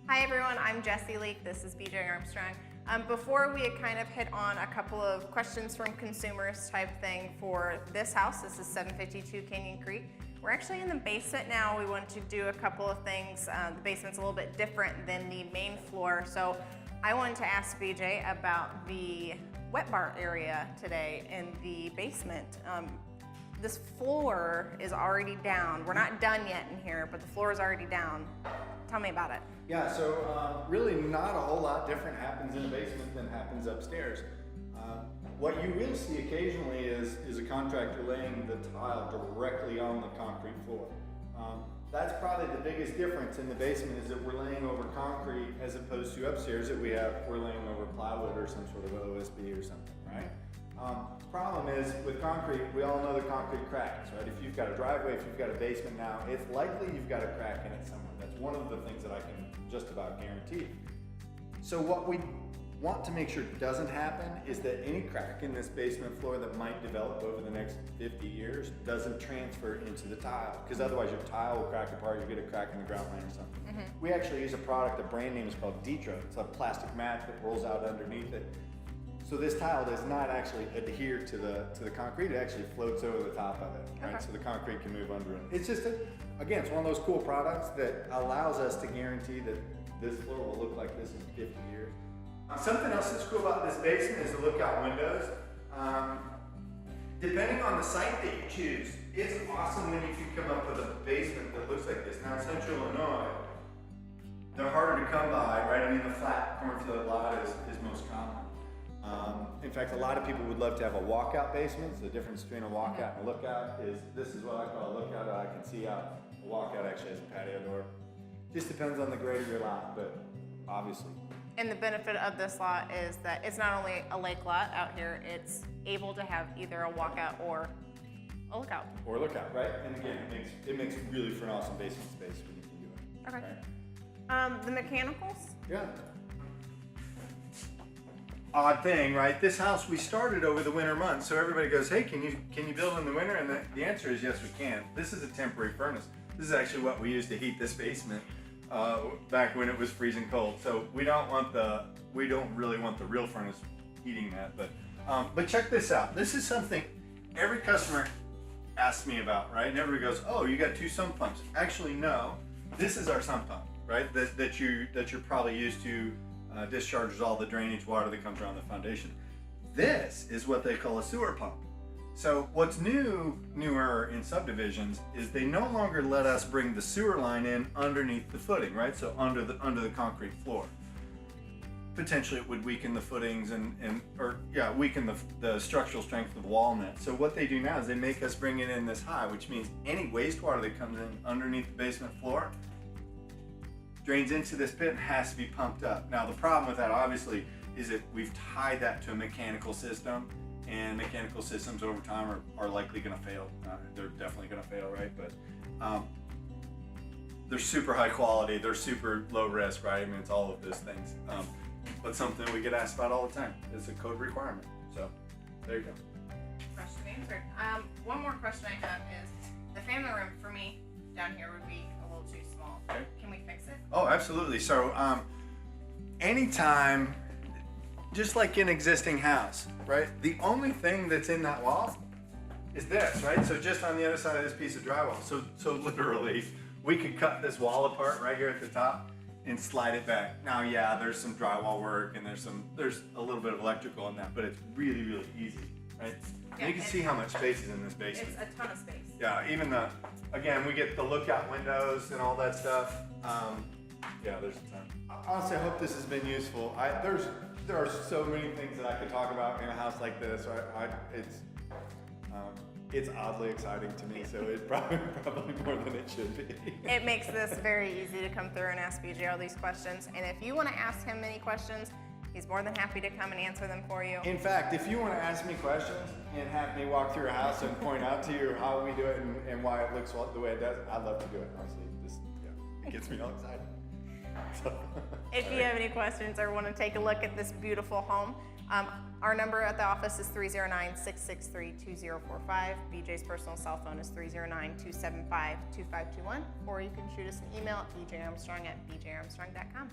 Hi everyone, I'm Jessie Leek. This is BJ Armstrong. Before we had kind of hit on a couple of questions from consumers type thing for this house. This is 752 Canyon Creek. We're actually in the basement now. We wanted to do a couple of things. The basement's a little bit different than the main floor. So I wanted to ask BJ about the wet bar area today in the basement. This floor is already down. We're not done yet in here, but the floor is already down. Tell me about it. Yeah, so really not a whole lot different happens in the basement than happens upstairs. What you will see occasionally is a contractor laying the tile directly on the concrete floor. That's probably the biggest difference in the basement, is that we're laying over concrete as opposed to upstairs that we're laying over plywood or some sort of OSB or something, right? Problem is, with concrete, we all know the concrete cracks, right? If you've got a driveway, if you've got a basement now, it's likely you've got a crack in it somewhere. That's one of the things that I can just about guarantee. So what we want to make sure doesn't happen is that any crack in this basement floor that might develop over the next 50 years doesn't transfer into the tile, because otherwise your tile will crack apart, you get a crack in the ground line or something. We actually use a product, the brand name is called Detra. It's a plastic mat that rolls out underneath it. So this tile does not actually adhere to the concrete, it actually floats over the top of it, right? Okay. So the concrete can move under it. It's just, again, it's one of those cool products that allows us to guarantee that this floor will look like this in 50 years. Something else that's cool about this basement is the lookout windows. Depending on the site that you choose, it's awesome when you can come up with a basement that looks like this. Now in Central Illinois, they're harder to come by, right? I mean, the flat cornfield lot is most common. In fact, a lot of people would love to have a walkout basement. So the difference between a walkout and a lookout is, this is what I call a lookout. I can see out. A walkout actually has a patio door. Just depends on the grade of your lot, but obviously. And the benefit of this lot is that it's not only a lake lot out here, it's able to have either a walkout or a lookout. Or a lookout, right? And again, it makes really for an awesome basement space when you can do it. Okay. Right? The mechanicals? Yeah. Odd thing, right? This house we started over the winter months, so everybody goes, "Hey, can you build in the winter?" And the answer is yes, we can. This is a temporary furnace. This is actually what we used to heat this basement back when it was freezing cold. So we don't really want the real furnace heating that. But check this out. This is something every customer asks me about, right? And everybody goes, "Oh, you got two sump pumps." Actually, no. This is our sump pump, right? That you're probably used to. Discharges all the drainage water that comes around the foundation. This is what they call a sewer pump. So what's newer in subdivisions is they no longer let us bring the sewer line in underneath the footing, right? So under the concrete floor. Potentially it would weaken the footings weaken the structural strength of the wall net. So what they do now is they make us bring it in this high, which means any wastewater that comes in underneath the basement floor drains into this pit and has to be pumped up. Now the problem with that obviously is that we've tied that to a mechanical system, and mechanical systems over time are likely going to fail. They're definitely going to fail, right? But they're super high quality, they're super low risk, right? I mean, it's all of those things. But something we get asked about all the time. It's a code requirement. So there you go. Question answered. One more question I have is, the family room for me down here would be a little too small. Okay. Can we fix it? Oh, absolutely. So anytime, just like an existing house, right? The only thing that's in that wall is this, right? So just on the other side of this piece of drywall. So literally, we could cut this wall apart right here at the top and slide it back. Now, yeah, there's some drywall work and there's a little bit of electrical in that, but it's really, really easy, right? Yeah, you can see how much space is in this basement. It's a ton of space. Yeah, even again, we get the lookout windows and all that stuff. Yeah, there's a ton. Honestly, I hope this has been useful. There are so many things that I could talk about in a house like this. It's oddly exciting to me, so it's probably more than it should be. It makes this very easy to come through and ask BJ all these questions. And if you want to ask him any questions, he's more than happy to come and answer them for you. In fact, if you want to ask me questions and have me walk through a house and point out to you how we do it and why it looks the way it does, I'd love to do it, honestly. It gets me all excited. So, If you have any questions or want to take a look at this beautiful home, our number at the office is 309-663-2045. BJ's personal cell phone is 309-275-2521, or you can shoot us an email at bjarmstrong@bjarmstrong.com.